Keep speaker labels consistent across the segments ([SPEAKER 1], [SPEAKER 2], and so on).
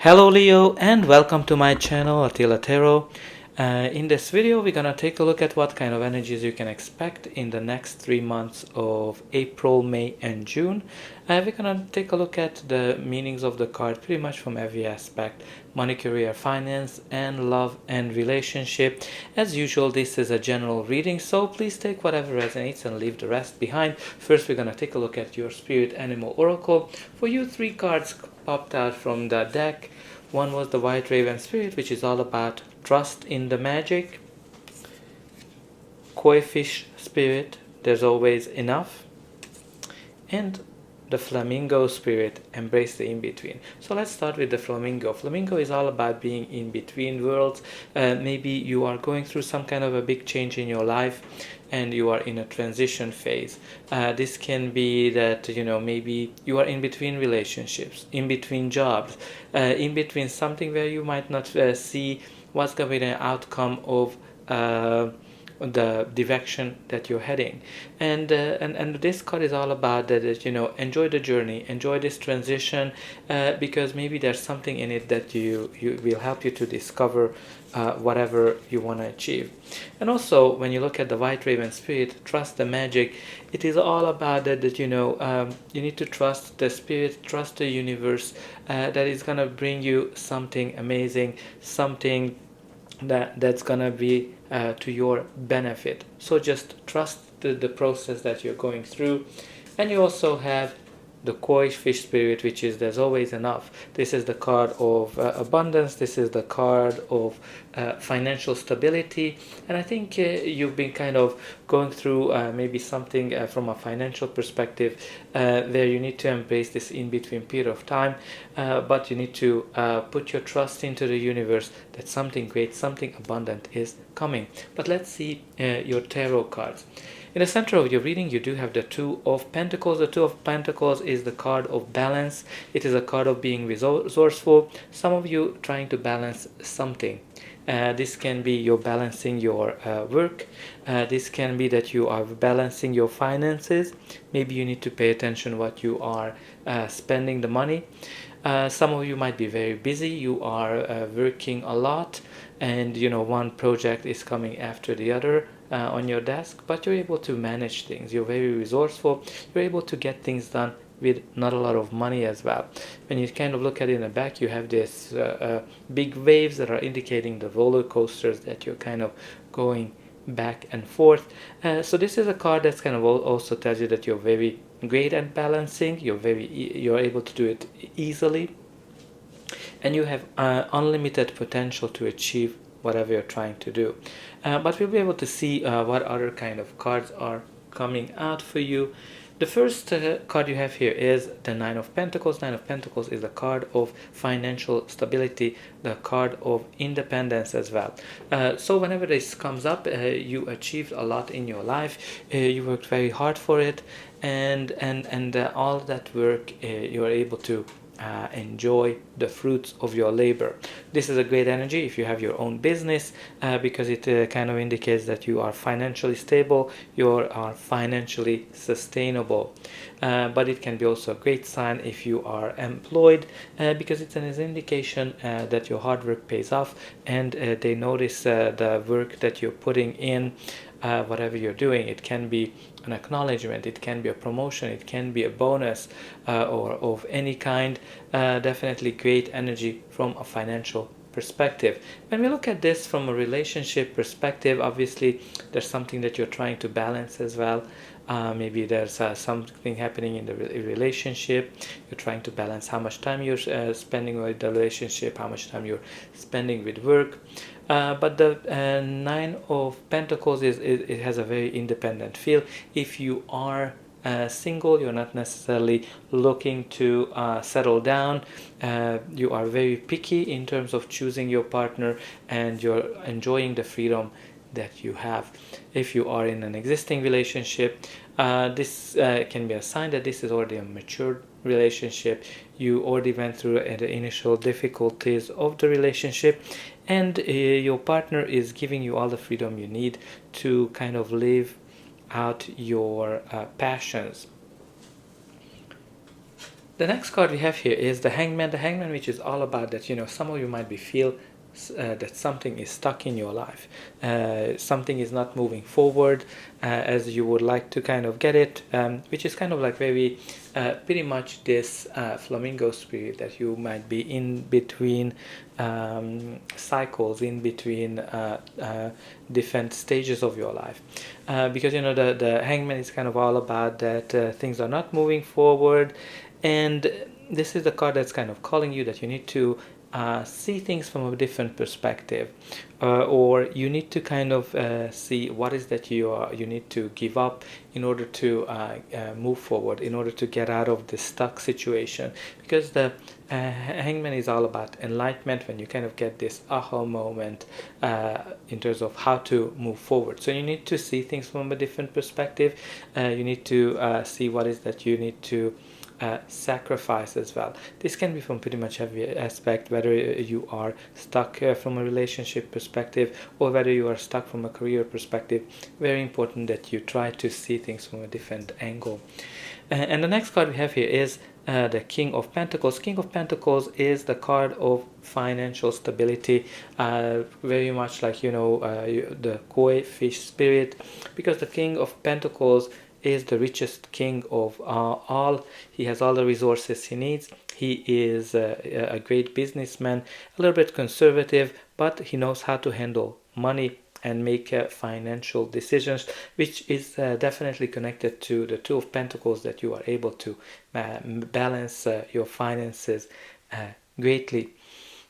[SPEAKER 1] Hello Leo and welcome to my channel Attila Tarot. In this video we're gonna take a look at what kind of energies you can expect in the next 3 months of April, May and June. We're gonna take a look at the meanings of the card pretty much from every aspect: money, career, finance and love and relationship. As usual, this is a general reading, so please take whatever resonates and leave the rest behind. First we're gonna take a look at your spirit animal oracle. For you, 3 cards popped out from the deck. One was the White Raven Spirit, which is all about trust in the magic. Koi Fish Spirit, there's always enough. And the Flamingo Spirit, embrace the in-between. So let's start with the Flamingo. Flamingo is all about being in between worlds. Maybe you are going through some kind of a big change in your life and you are in a transition phase. This can be that, maybe you are in between relationships, in between jobs, in between something where you might not see what's going to be the outcome of the direction that you're heading, and this card is all about that, enjoy the journey, enjoy this transition, because maybe there's something in it that you will help you to discover whatever you want to achieve. And also, when you look at the White Raven Spirit, trust the magic. It is all about that you need to trust the spirit, trust the universe, that is gonna bring you something amazing, something that's gonna be to your benefit. So just trust the process that you're going through. And you also have the Koi Fish Spirit, which is there's always enough. This is the card of abundance. This is the card of financial stability. And I think you've been kind of going through maybe something from a financial perspective where you need to embrace this in-between period of time, but you need to put your trust into the universe that something great, something abundant is coming. But let's see your tarot cards. In the center of your reading, you do have the Two of Pentacles. The Two of Pentacles is the card of balance. It is a card of being resourceful. Some of you trying to balance something. This can be you're balancing your work. This can be that you are balancing your finances. Maybe you need to pay attention what you are spending the money. Some of you might be very busy. You are working a lot, and one project is coming after the other on your desk, but you're able to manage things. You're very resourceful. You're able to get things done with not a lot of money as well. When you kind of look at it in the back, you have this big waves that are indicating the roller coasters that you're kind of going back and forth. So this is a card that's kind of also tells you that you're very great at balancing. You're able to do it easily, and you have unlimited potential to achieve whatever you're trying to do. But we'll be able to see what other kind of cards are coming out for you. The first card you have here is the Nine of Pentacles. Nine of Pentacles is a card of financial stability, the card of independence as well. So whenever this comes up, you achieved a lot in your life. You worked very hard for it, and all that work you are able to enjoy the fruits of your labor. This is a great energy if you have your own business, because it kind of indicates that you are financially stable, you are financially sustainable. But it can be also a great sign if you are employed, because it's an indication that your hard work pays off, and they notice the work that you're putting in. Whatever you're doing, it can be an acknowledgement, it can be a promotion, it can be a bonus, or of any kind. Definitely great energy from a financial perspective. When we look at this from a relationship perspective, obviously there's something that you're trying to balance as well. Maybe there's something happening in the relationship. You're trying to balance how much time you're spending with the relationship, how much time you're spending with work. But the Nine of Pentacles it has a very independent feel. If you are single, you're not necessarily looking to settle down. You are very picky in terms of choosing your partner, and you're enjoying the freedom that you have. If you are in an existing relationship, this can be a sign that this is already a mature relationship. You already went through the initial difficulties of the relationship, and your partner is giving you all the freedom you need to kind of live out your passions. The next card we have here is the Hangman. The Hangman, which is all about that, some of you might be feel that something is stuck in your life. Something is not moving forward as you would like to kind of get it, which is kind of like very pretty much this flamingo spirit that you might be in between cycles, in between different stages of your life. Because the Hangman is kind of all about that things are not moving forward, and this is the card that's kind of calling you that you need to see things from a different perspective, or you need to kind of see what is that you need to give up in order to move forward, in order to get out of this stuck situation. Because the Hangman is all about enlightenment, when you kind of get this aha moment in terms of how to move forward. So you need to see things from a different perspective. You need to see what is that you need to sacrifice as well. This can be from pretty much every aspect, whether you are stuck from a relationship perspective or whether you are stuck from a career perspective. Very important that you try to see things from a different angle. And the next card we have here is the King of Pentacles. King of Pentacles is the card of financial stability, very much like the koi fish spirit, because the King of Pentacles is the richest king of all. He has all the resources he needs. He is a great businessman, a little bit conservative, but he knows how to handle money and make financial decisions, which is definitely connected to the Two of Pentacles, that you are able to balance your finances greatly.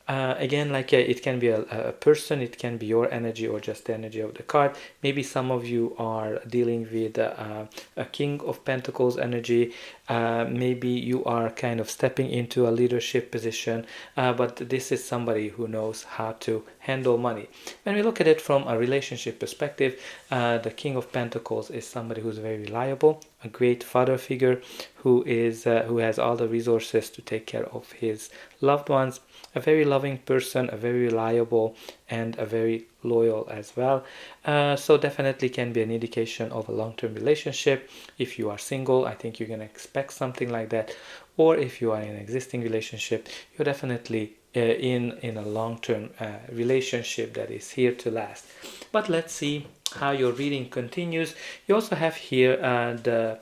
[SPEAKER 1] Again, like it can be a person, it can be your energy or just the energy of the card. Maybe some of you are dealing with a King of Pentacles energy. Maybe you are kind of stepping into a leadership position, but this is somebody who knows how to handle money. When we look at it from a relationship perspective, the King of Pentacles is somebody who's very reliable, a great father figure who has all the resources to take care of his loved ones, a very loving person, a very reliable, and a very loyal as well. So definitely can be an indication of a long-term relationship. If you are single, I think you can expect something like that. Or if you are in an existing relationship, you're definitely in a long-term relationship that is here to last. But let's see how your reading continues. You also have here the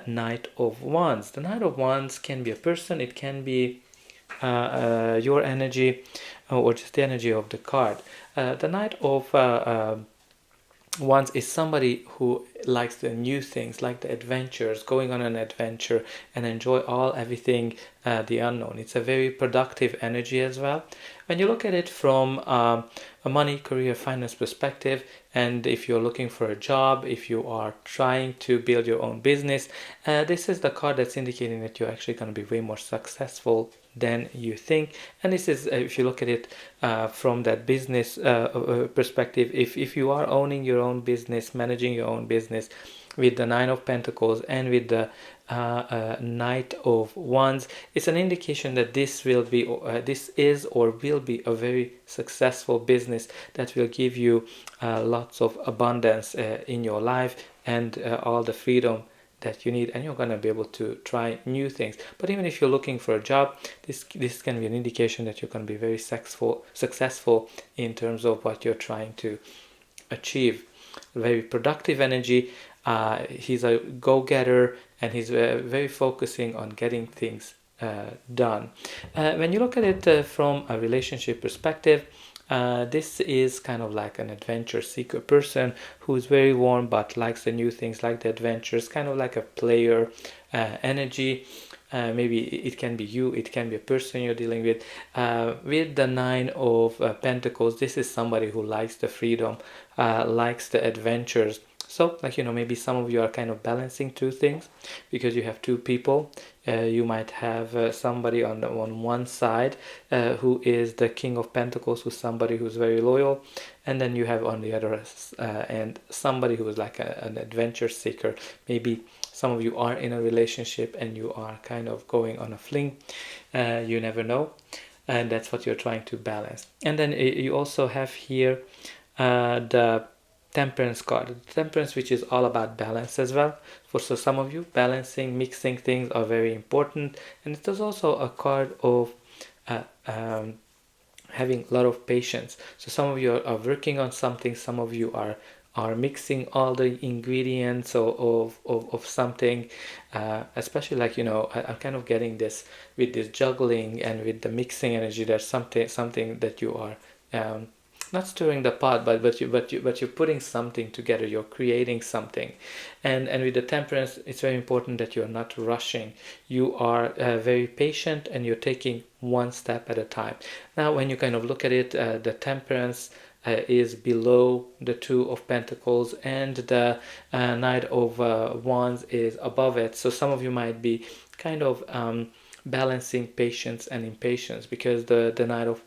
[SPEAKER 1] Knight of Wands. The Knight of Wands can be a person, it can be your energy, or just the energy of the card. The Knight of Wands is somebody who likes the new things, like the adventures, going on an adventure and enjoy everything the unknown. It's a very productive energy as well. When you look at it from a money, career, finance perspective, and if you're looking for a job, if you are trying to build your own business, this is the card that's indicating that you're actually going to be way more successful than you think. And this is, if you look at it from that business perspective, if you are owning your own business, managing your own business, with the Nine of Pentacles and with the Knight of Wands, it's an indication that this is or will be a very successful business that will give you lots of abundance in your life and all the freedom that you need, and you're going to be able to try new things. But even if you're looking for a job, this can be an indication that you're going to be very successful in terms of what you're trying to achieve. Very productive energy. He's a go-getter, and he's very focusing on getting things done. When you look at it from a relationship perspective, this is kind of like an adventure seeker person who's very warm but likes the new things, like the adventures, kind of like a player energy. Maybe it can be you, it can be a person you're dealing with. With the Nine of Pentacles, this is somebody who likes the freedom, likes the adventures. So, maybe some of you are kind of balancing two things because you have two people. You might have somebody on one side who is the King of Pentacles, who's somebody who's very loyal, and then you have on the other end somebody who is like an adventure seeker. Maybe some of you are in a relationship and you are kind of going on a fling. You never know, and that's what you're trying to balance. And then you also have here the Temperance card. Temperance, which is all about balance as well. For so some of you, balancing, mixing things are very important, and it is also a card of having a lot of patience. So some of you are working on something, some of you are mixing all the ingredients of something, especially like, you know, I'm kind of getting this with this juggling and with the mixing energy. There's something that you are not stirring the pot, but you're putting something together. You're creating something, and with the temperance, it's very important that you're not rushing. You are very patient, and you're taking one step at a time. Now, when you kind of look at it, the temperance is below the Two of Pentacles, and the Knight of Wands is above it. So some of you might be kind of balancing patience and impatience, because the Knight of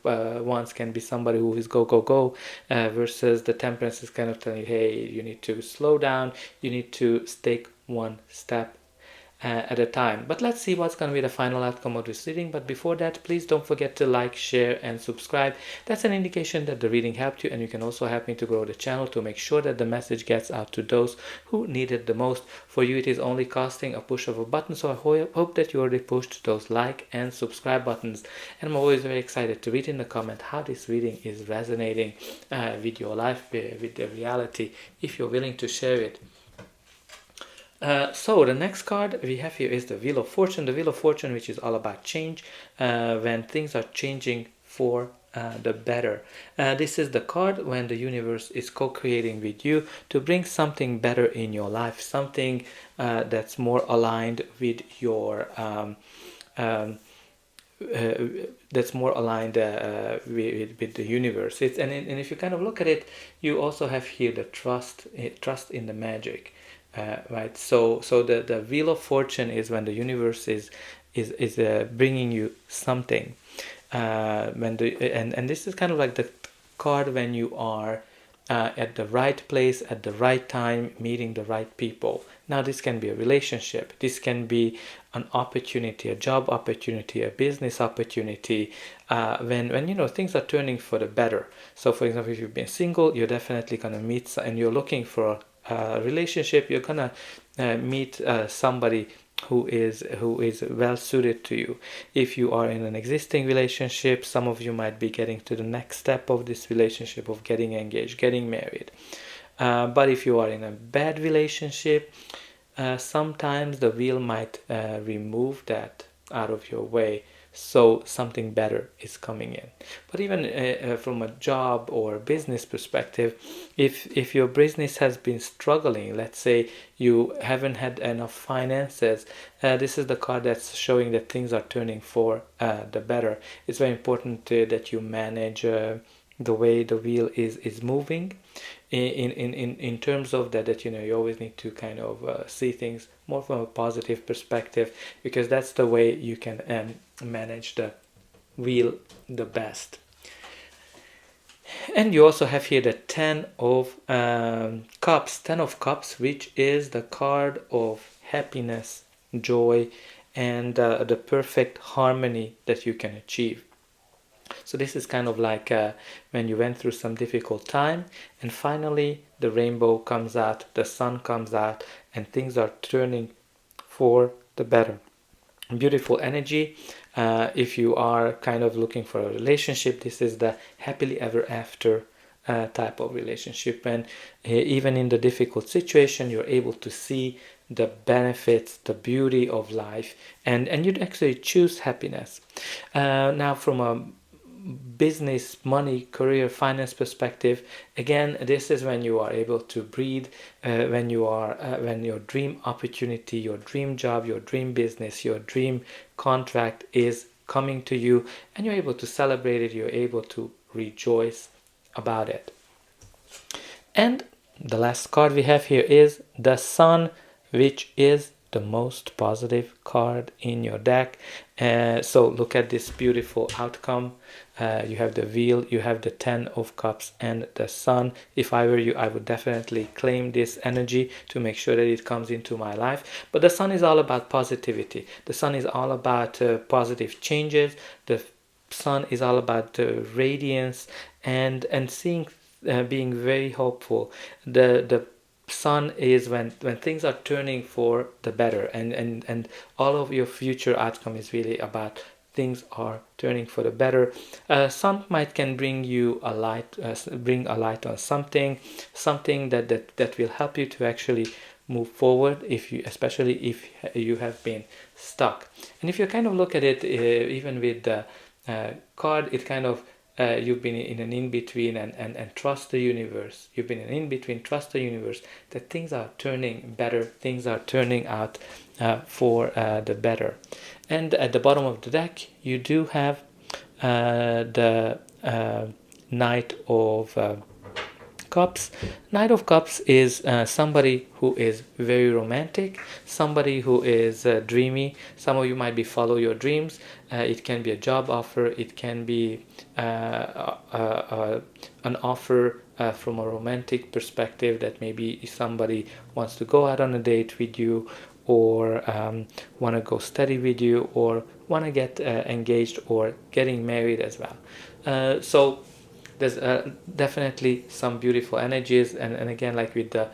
[SPEAKER 1] Wands can be somebody who is go go go, versus the Temperance is kind of telling you, hey, you need to slow down, you need to take one step at a time. But let's see what's going to be the final outcome of this reading. But before that, please don't forget to like, share and subscribe. That's an indication that the reading helped you, and you can also help me to grow the channel to make sure that the message gets out to those who need it the most. For you, it is only costing a push of a button, so I hope that you already pushed those like and subscribe buttons. And I'm always very excited to read in the comment how this reading is resonating with your life, with the reality, if you're willing to share it. So the next card we have here is the Wheel of Fortune. The Wheel of Fortune, which is all about change, when things are changing for the better. This is the card when the universe is co-creating with you to bring something better in your life, something that's more aligned with your that's more aligned with the universe. And if you kind of look at it, you also have here the trust in the magic. Right, so the Wheel of Fortune is when the universe is bringing you something, and this is kind of like the card when you are at the right place at the right time, meeting the right people. Now this can be a relationship, this can be an opportunity, a job opportunity, a business opportunity, when you know things are turning for the better. So for example, if you've been single, you're definitely gonna meet and you're looking for relationship, you're gonna meet somebody who is well suited to you. If you are in an existing relationship, some of you might be getting to the next step of this relationship, of getting engaged, getting married. But if you are in a bad relationship, sometimes the wheel might remove that out of your way, so something better is coming in. But even from a job or business perspective, if your business has been struggling, let's say you haven't had enough finances, this is the card that's showing that things are turning for the better. It's very important that you manage the way the wheel is moving in terms of that you know you always need to kind of see things more from a positive perspective, because that's the way you can manage the wheel the best. And you also have here the Ten of Cups. Ten of Cups, which is the card of happiness, joy, and the perfect harmony that you can achieve. So this is kind of like when you went through some difficult time, and finally the rainbow comes out, the sun comes out, and things are turning for the better. Beautiful energy. If you are kind of looking for a relationship, this is the happily ever after type of relationship. And even in the difficult situation, you're able to see the benefits, the beauty of life, and you'd actually choose happiness. Now from a business, money, career, finance perspective, again, this is when you are able to breathe, when your dream opportunity, your dream job, your dream business, your dream contract is coming to you, and you're able to celebrate it, you're able to rejoice about it. And the last card we have here is the Sun, which is the most positive card in your deck. So look at this beautiful outcome. You have the wheel, you have the Ten of Cups and the Sun. If I were you, I would definitely claim this energy to make sure that it comes into my life. But the Sun is all about positivity. The Sun is all about positive changes. The Sun is all about radiance and seeing being very hopeful. The sun is when things are turning for the better, and all of your future outcome is really about things are turning for the better. Sun might can bring you a light, bring a light on something that will help you to actually move forward, if you, especially if you have been stuck. And if you kind of look at it, even with the card, it kind of you've been in an in-between, and trust the universe. You've been in an in-between, trust the universe that things are turning better, things are turning out for the better. And at the bottom of the deck, you do have the Knight of Cups. Knight of Cups is somebody who is very romantic, somebody who is dreamy. Some of you might be follow your dreams. It can be a job offer, it can be an offer from a romantic perspective, that maybe somebody wants to go out on a date with you, or want to go study with you, or want to get engaged or getting married as well. So there's definitely some beautiful energies, and again, like with the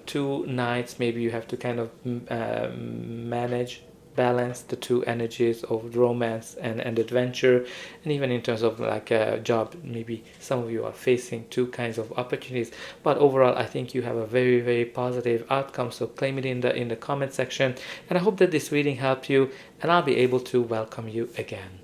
[SPEAKER 1] two knights, maybe you have to kind of balance the two energies of romance and adventure. And even in terms of like a job, maybe some of you are facing two kinds of opportunities, but overall I think you have a very, very positive outcome. So claim it in the comment section, and I hope that this reading helped you, and I'll be able to welcome you again.